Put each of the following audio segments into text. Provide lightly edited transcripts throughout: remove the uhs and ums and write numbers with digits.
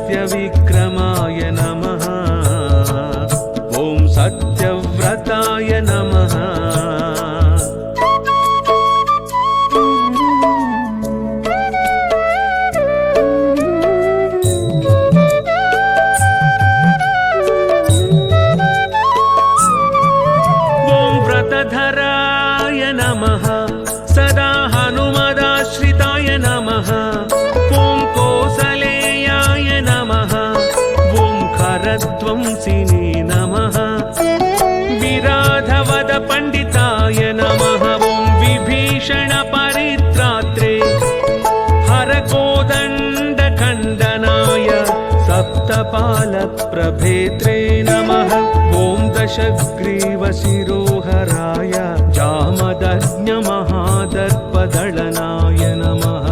सत्यविक्रमाय नमः। ॐ सत्यव्रताय नमः। व्रतधराय नमः। सदा हनुमदाश्रिताय नमः। ॐ कोसलेयाय नमः। ॐ खरध्वंसिने नमः। विराधवद पंडिताय नमः। ॐ विभीषण परित्रात्रे हरकोदण्डखण्डनाय सप्तपालप्रभेत्रे नमः। ॐ दशग्रीवशिरोहराय जामदग्न्यमहादर्पदळनाय नमः।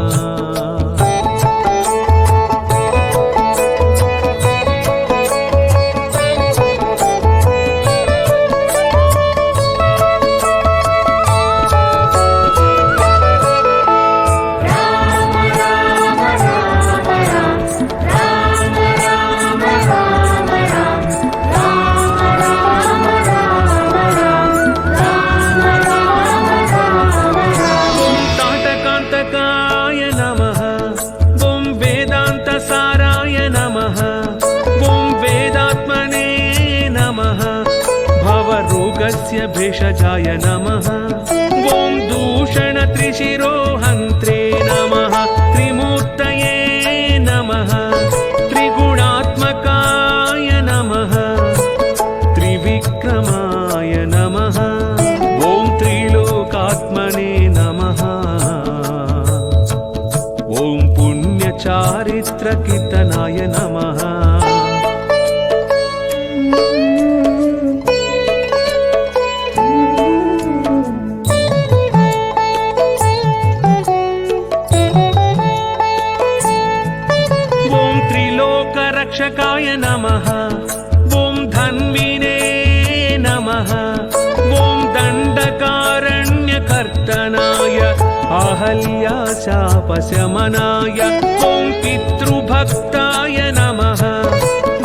भेषजाय नमः। ॐ दूषणत्रिशिरोहन्त्रे नमः। त्रिमूर्तये नमः। त्रिगुणात्मकाय नमः। त्रिविक्रमाय नमः। ॐ त्रिलोकात्मने नमः। ॐ पुण्यचारित्रकीर्तनाय नमः। रक्षकाय नमः। ॐ धन्विने नमः। ॐ दण्डकारण्यकर्तनाय आहल्याशापशमनाय ॐ पितृभक्ताय नमः।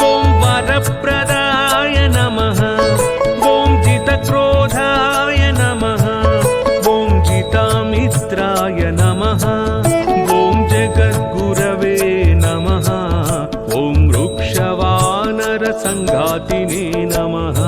ॐ वरप्रदाय नमः। ॐ जितक्रोधाय नमः। ॐ जितामित्राय नमः। ॐ जगद्गुरवे नमः। ॐ वृक्षवानरसङ्घातिने नमः।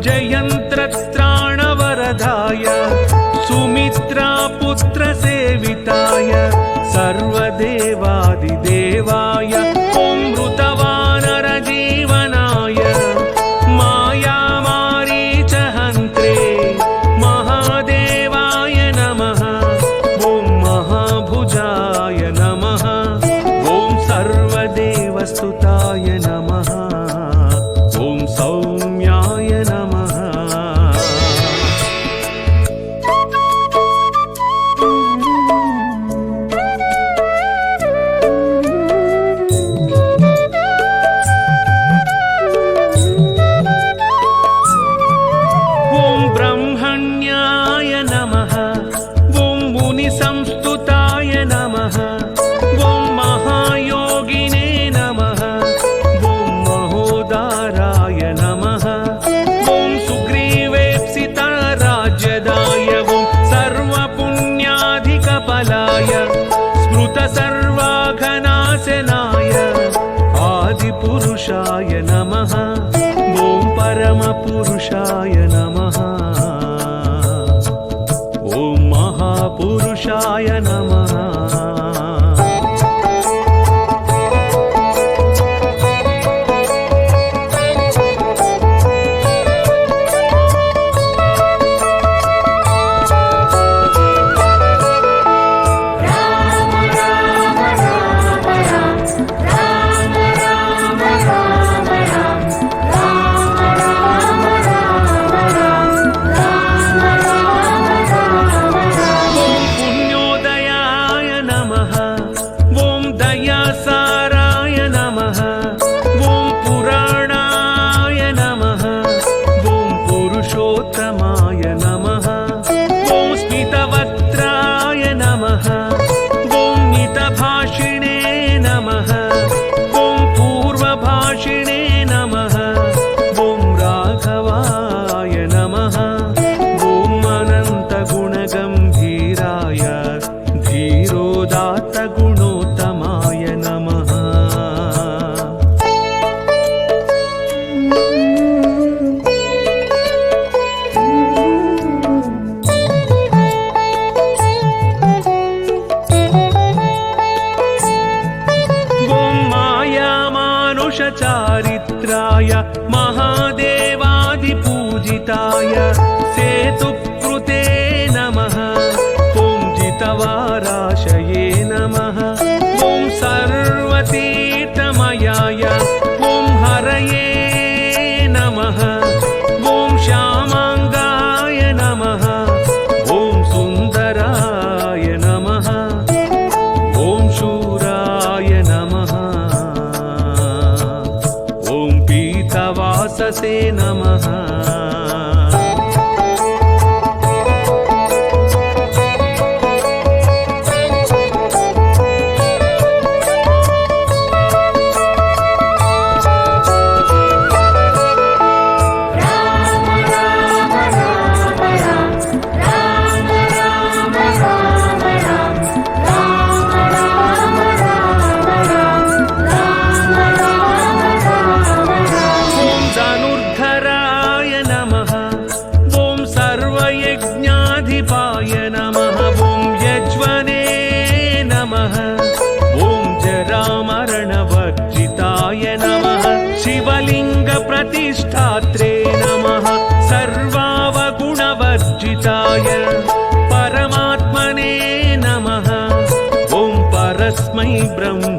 जयन्त्रत्राणवरदाय सुमित्रापुत्रसेविताय सर्वदेवादिदेवाय ॐ मृतवानरजीवनाय मायामारीचहन्त्रे महादेवाय नमः। ॐ महाभुजाय नमः। ॐ सर्वदेवस्तुताय नमः। ॐ सौम्याय नमः। ॐ ब्रह्मण्याय नमः। ॐ मुनिसंस्तुताय नमः। ॐ महायोगिने नमः। ॐ महोदाराय नमः। ॐ सुग्रीवेप्सितराज्यदाय ॐ सर्वपुण्याधिकफलाय स्मृतसर्वाघनाशनाय आदिपुरुषाय नमः। ॐ परमपुरुषाय नमः। ॐ महापुरुषाय नमः। राम राम राम राम गुणोत्तमाय नमः। चारित्राय महादेवादिपूजिताय सेतुकृते नमः। ॐ जितवाराशये नमः। ॐ सर्वतीर्थमयाय ॐ हरये नमः। ॐ श्यामाङ्गाय नमः। ॐ सुन्दराय नमः। ॐ शूराय नमः। पीतवाससे नमः। यज्ञाधिपाय नमः। ॐ यज्वने नमः। ॐ जरामरणवर्जिताय नमः। शिवलिङ्गप्रतिष्ठात्रे नमः। सर्वावगुणवर्जिताय परमात्मने नमः। ॐ परस्मै ब्रह्म